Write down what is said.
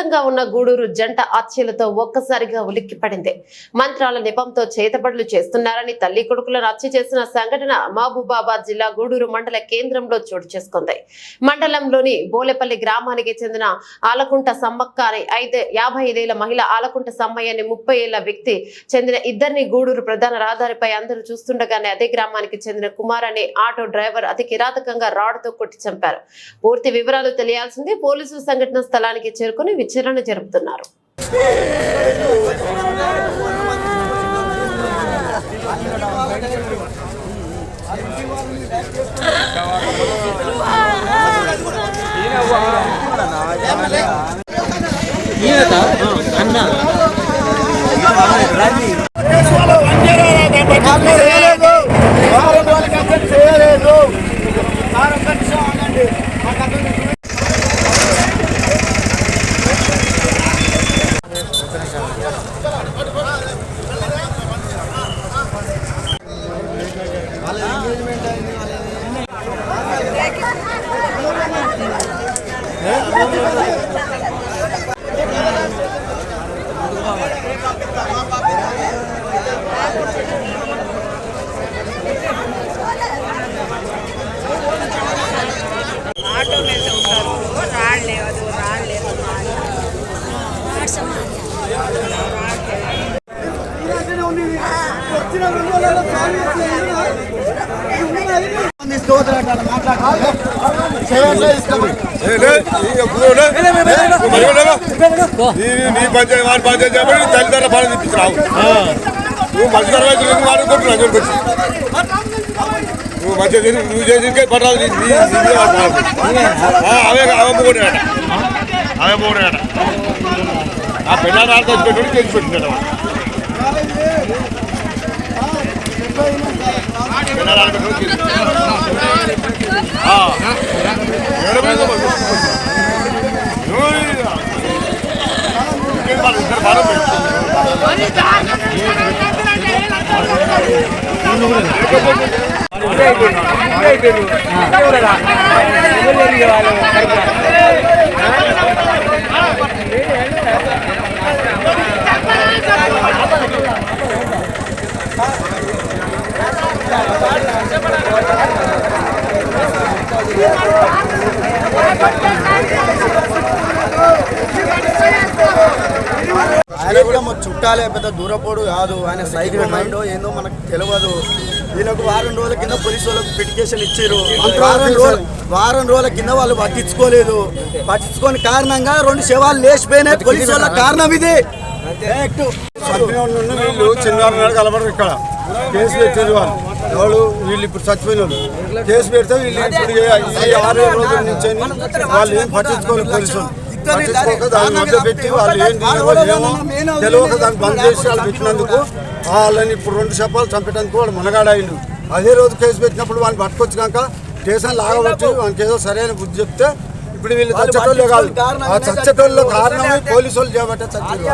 ప్రశాంతంగా ఉన్న గూడూరు జంట హత్యలతో ఒక్కసారిగా ఉలిక్కిపడింది. మంత్రాల నెపంతో చేతబడులు చేస్తున్నారని తల్లి కొడుకులను హత్య చేసిన సంఘటన మహబూబాబాద్ జిల్లా గూడూరు మండల కేంద్రంలో చోటు చేసుకుంది. మండలంలోని బోలేపల్లి గ్రామానికి చెందిన ఆలకుంట సమ్మక్క అని 55 ఏళ్ల మహిళ ఆలకుంట సమ్మయ్య అని 30 ఏళ్ల వ్యక్తి చెందిన ఇద్దరిని గూడూరు ప్రధాన రహదారిపై అందరూ చూస్తుండగానే అదే గ్రామానికి చెందిన కుమార్ అనే ఆటో డ్రైవర్ అతి కిరాతకంగా రాడ్తో కొట్టి చంపారు. పూర్తి వివరాలు తెలియాల్సిందే. పోలీసులు సంఘటన స్థలానికి చేరుకుని విచారణ జరుపుతున్నారు. ఆటో మీద ఉంటారు, రాళ్ళేవదు తల్లిదండ్రుల పాలన తెప్పించినావు. నువ్వు మంచి తర్వాత వాడుకుంటున్నావు. నువ్వు మంచిగా నువ్వు చేసి పట్టాలి. అవే పోరాట ఆ పిల్లలు తెచ్చిపెట్టి చేసి పెట్టినాడు. ఆయన కూడా మా చుట్టాలే, పెద్ద దూరపోడు కాదు. ఆయన సైకిల్ మైండో ఏందో మనకు తెలియదు. వీళ్ళకు వారం రోజుల కింద పోలీసు వాళ్ళకి పిటికేషన్ ఇచ్చారు. వారం రోజుల కింద వాళ్ళు పట్టించుకోని కారణంగా 2 శవాలు లేచిపోయినాయి. పోలీసు వాళ్ళ కారణం ఇది. వీళ్ళు చిన్నవారు కలపడరు. ఇక్కడ కేసు పెట్టారు వాళ్ళు. వీళ్ళు ఇప్పుడు చచ్చిపోయిన వాళ్ళు కేసు పెడితే వీళ్ళు ఇప్పుడు 6 రోజుల నుంచి వాళ్ళు ఏం పట్టించుకోలేదు. పోలీసు దాని మధ్య పెట్టి వాళ్ళు ఏం తెలియక దాన్ని బంద్ చేసి వాళ్ళు పెట్టినందుకు వాళ్ళని ఇప్పుడు 2 శవాలు చంపేటందుకు వాడు మనగాడాయిండు. అదే రోజు కేసు పెట్టినప్పుడు వాళ్ళని పట్టుకొచ్చినాక స్టేషన్ లాగబట్టి వాళ్ళకి ఏదో సరైన బుద్ధి చెప్తే ఇప్పుడు వీళ్ళు చచ్చేటోళ్ళే కాదు. ఆ చచ్చేటోళ్ళ కారణమే పోలీసు వాళ్ళు చేయబట్టే చచ్చేది.